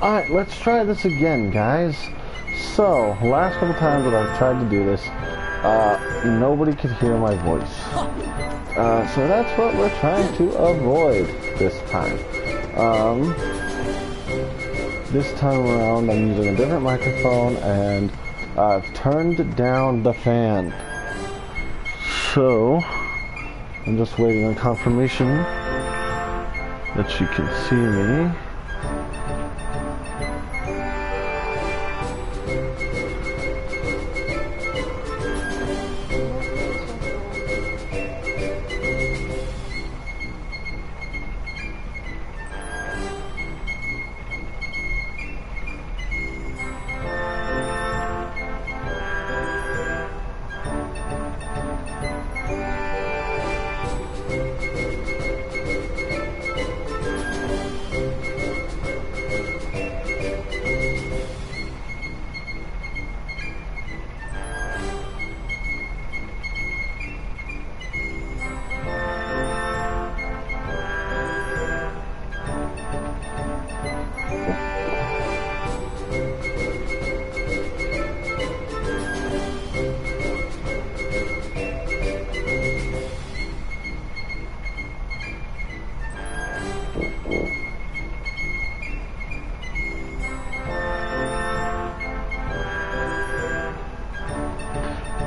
Alright, let's try this again, guys. So, last couple times that I've tried to do this, nobody could hear my voice. So that's what we're trying to avoid this time. This time around I'm using a different microphone and I've turned down the fan. So, I'm just waiting on confirmation that she can see me.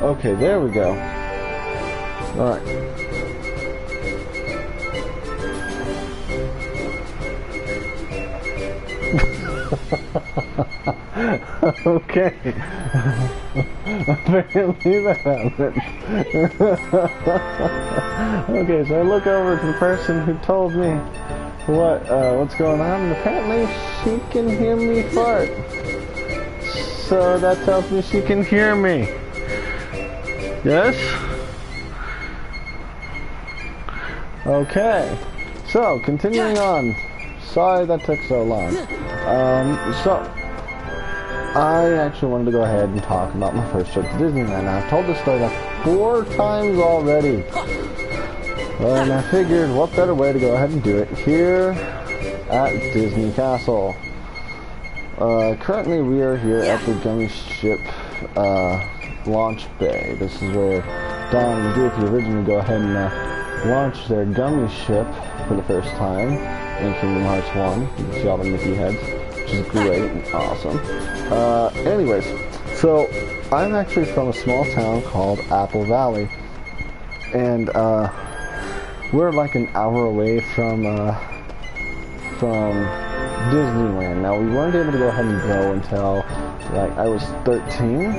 Okay, there we go. Alright. Okay. Apparently that happened. Okay, so I look over to the person who told me what's going on, and apparently she can hear me fart. So that tells me she can hear me. Yes? Okay. So, continuing on. Sorry that took so long. So, I actually wanted to go ahead and talk about my first trip to Disneyland. I've told this story like 4 times already. And I figured what better way to go ahead and do it here at Disney Castle. Currently we are here at the Gummy Ship, launch bay. This is where Don and Goofy originally go ahead and launch their Gummy Ship for the first time in Kingdom Hearts 1. You can see all the Mickey heads, which is great and awesome. Anyways, so I'm actually from a small town called Apple Valley, and we're like an hour away from Disneyland. Now, we weren't able to go ahead and go until like I was 13.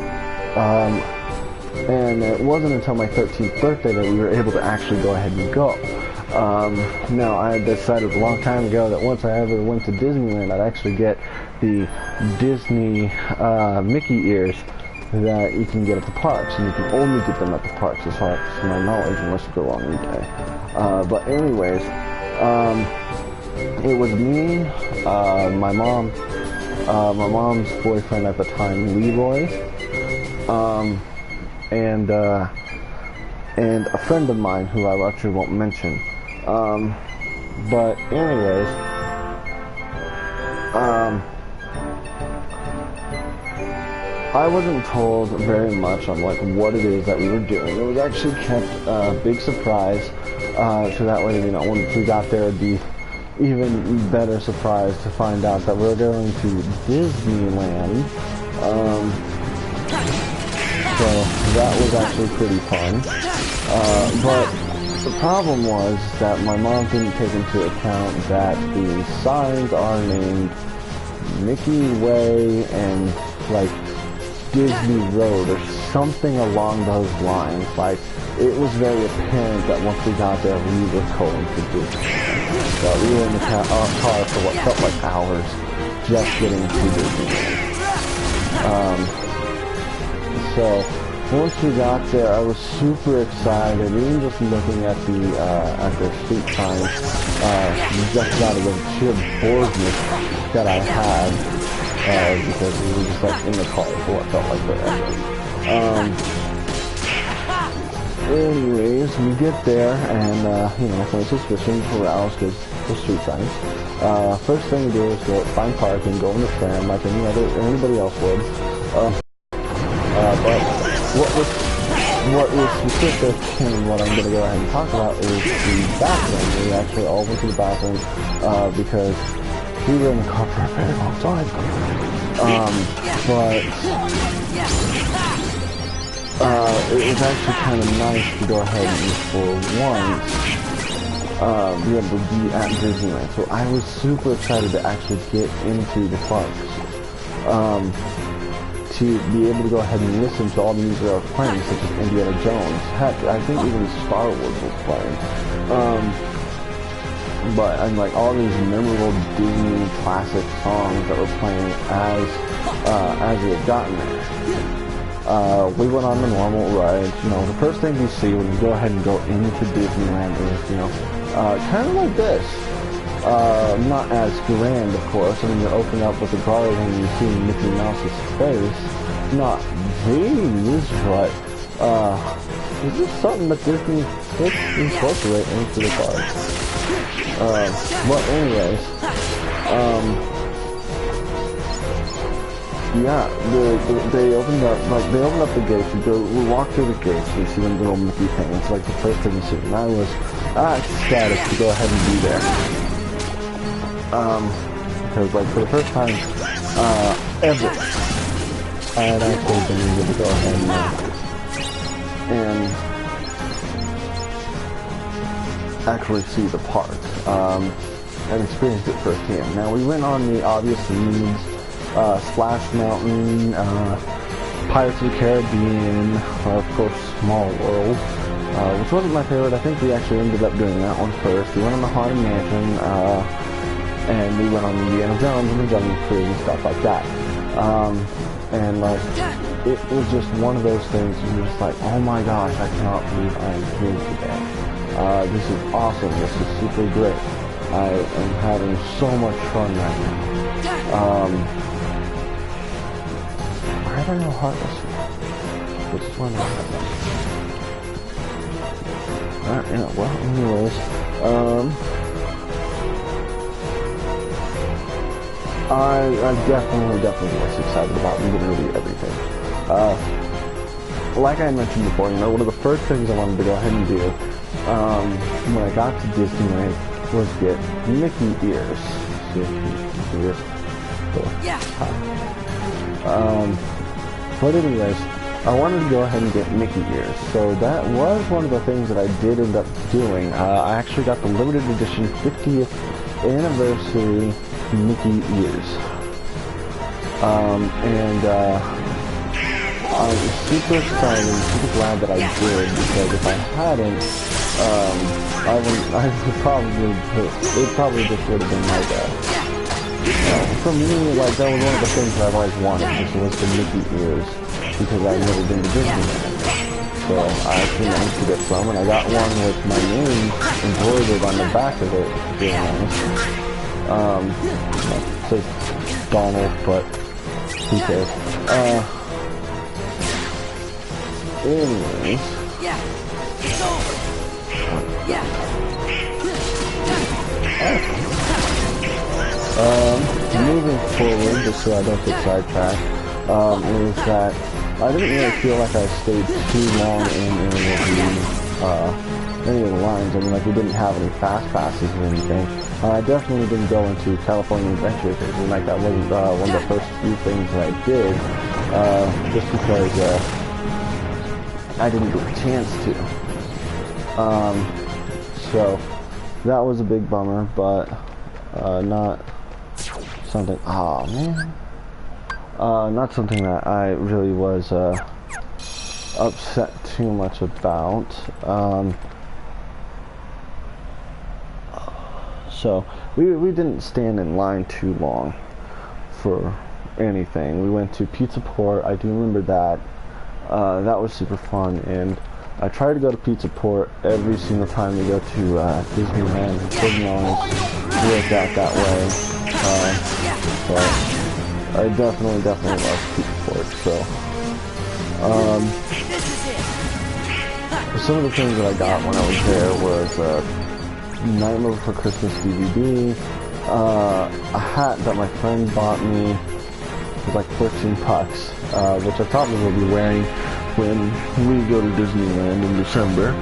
And it wasn't until my 13th birthday that we were able to actually go ahead and go. Now, I had decided a long time ago that once I ever went to Disneyland, I'd actually get the Disney Mickey ears that you can get at the parks, and you can only get them at the parks as far as my knowledge, unless you go on eBay. But anyways, it was me, my mom, my mom's boyfriend at the time, Leroy, and a friend of mine who I actually won't mention. But anyways, I wasn't told very much on like what it is that we were doing. It was actually kept a big surprise, so that way, you know, when we got there, it'd be even better surprise to find out that we're going to Disneyland. So that was actually pretty fun. But the problem was that my mom didn't take into account that the signs are named Mickey Way and like Disney Road or something along those lines. Like, it was very apparent that once we got there, we were going to Disneyland. So we were in the car for what felt like hours just getting to Disneyland. So once we got there, I was super excited. Even just looking at their street signs, just out of the sheer boredness that I had, because we were just like in the car for what felt like forever. anyways, we get there, and, you know, my suspicions aroused because the street signs. First thing we do is go find parking, go in the tram like anybody else would. But what was specific and what I'm going to go ahead and talk about is the bathroom. We actually all went to the bathroom because we were in the car for a very long time. It was actually kind of nice to go ahead and for once be able to be at Disneyland. So I was super excited to actually get into the parks. To be able to go ahead and listen to all the music that was playing, such as Indiana Jones. Heck, I think even Star Wars was playing. And like all these memorable Disney classic songs that were playing as we had gotten there. We went on the normal ride. You know, the first thing you see when you go ahead and go into Disneyland is, you know, kind of like this. Not as grand, of course. I mean, you're opening up with the garden and you see Mickey Mouse's face. Not these, but, is this something that Disney could incorporate into the park? But anyways, yeah, they opened up the gates. We walk through the gates, we see them little Mickey things. It's like the first thing you see. And I was ecstatic to go ahead and be there. Because like for the first time ever, I had actually been able to go ahead and actually see the park and experience it firsthand. Now we went on the obvious leads, Splash Mountain, Pirates of the Caribbean, of course Small World, which wasn't my favorite. I think we actually ended up doing that one first. We went on the Haunted Mansion, and we went on Indiana Jones and the Jungle Cruise and stuff like that. And like, it was just one of those things where you're just like, oh my gosh, I cannot believe I am here today. This is awesome. This is super great. I am having so much fun right now. Why are there no heartless? Which is one of the Alright, yeah, well, anyways, I definitely was excited about literally everything. Like I mentioned before, you know, one of the first things I wanted to go ahead and do when I got to Disneyland was get Mickey ears. See, Mickey ears. Cool. Yeah. But anyways, I wanted to go ahead and get Mickey ears. So that was one of the things that I did end up doing. I actually got the limited edition 50th anniversary Mickey ears. I was super excited and super glad that I did, because if I hadn't, it probably just would have been like for me, like, that was one of the things that I've always wanted, was the Mickey ears, because I've never been to Disneyland. So I actually managed to get some, and I got one with my name embroidered on the back of it, which is really nice. It says Donald, but who cares? Anyways. Moving forward, just so I don't get sidetracked, is that I didn't really feel like I stayed too long in any of the lines. I mean, like, we didn't have any fast passes or anything. I definitely didn't go into California Adventure Days, and like, that wasn't one of the first few things that I did, just because I didn't get a chance to. So that was a big bummer, but not something. Oh man, not something that I really was upset too much about. So we didn't stand in line too long for anything. We went to Pizza Port. I do remember that. That was super fun, and I try to go to Pizza Port every single time we go to Disneyland. It doesn't always work out that way, but I definitely love Pizza Port. So, some of the things that I got when I was there was Nightmare Before Christmas DVD, a hat that my friend bought me was like 13 bucks, which I probably will be wearing when we go to Disneyland in December.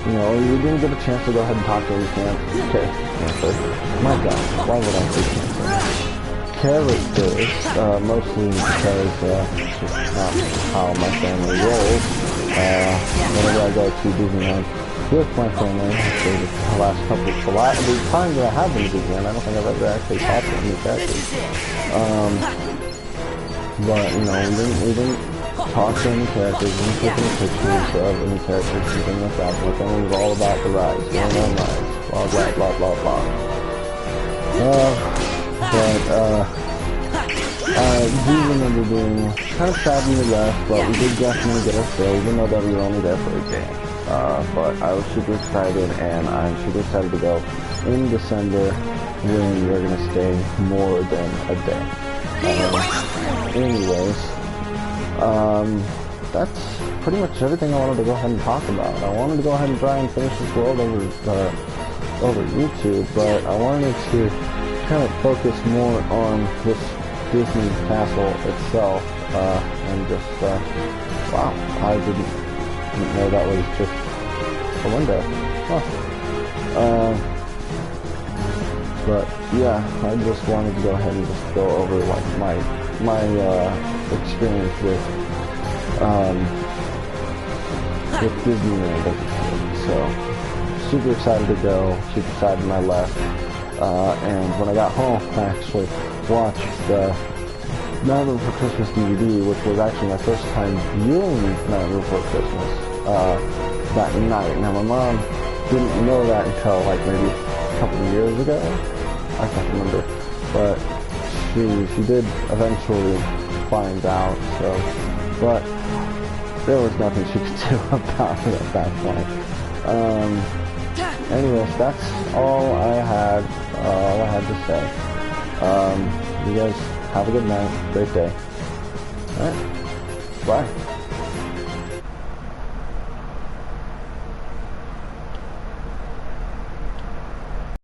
You know, we didn't get a chance to go ahead and talk to him. Okay, answer. My God, why would I say cancer? Characters, mostly because it's just not how my family rolls. Whenever I go to Disneyland with my family, actually the time that I have been to Disneyland, I don't think I've ever actually talked to any characters. But, you know, we didn't talk to any characters, we didn't take any pictures of any characters, anything like that. My family was all about the rides, going on rides, blah, blah, blah, blah, blah. I do remember being kind of sad when we left, but we did definitely get our fill, even though that we were only there for a day. But I was super excited, and I'm super excited to go in December when we're going to stay more than a day. Anyways, that's pretty much everything I wanted to go ahead and talk about. I wanted to go ahead and try and finish this world over YouTube, but I wanted to kind of focus more on this Disney castle itself, and just, wow, I didn't know that was just a window. Huh. But yeah, I just wanted to go ahead and just go over like my experience with Disneyland. So super excited to go, super excited when I left. And when I got home, I actually watched the Nightmare Before Christmas DVD, which was actually my first time viewing Nightmare Before Christmas that night. Now my mom didn't know that until like maybe a couple of years ago. I can't remember, but she did eventually find out. So, but there was nothing she could do about it at that point. Anyways, that's all I had to say. You guys have a good night, great day. Alright, bye.